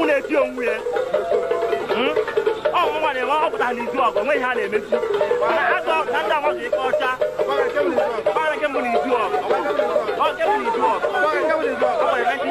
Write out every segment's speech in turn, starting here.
ọnwụ na-eti onwe ya ọnwụ nwa na-enwe ọpụta n'izu ọgụ onwe ihe a na-emechi agụ na ndị agwa ga-eke ọcha ọgbara nke mbụ n'izu ọgụ ọ nke bụ n'izu ọgụ ọ nwere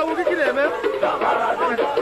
我给你们。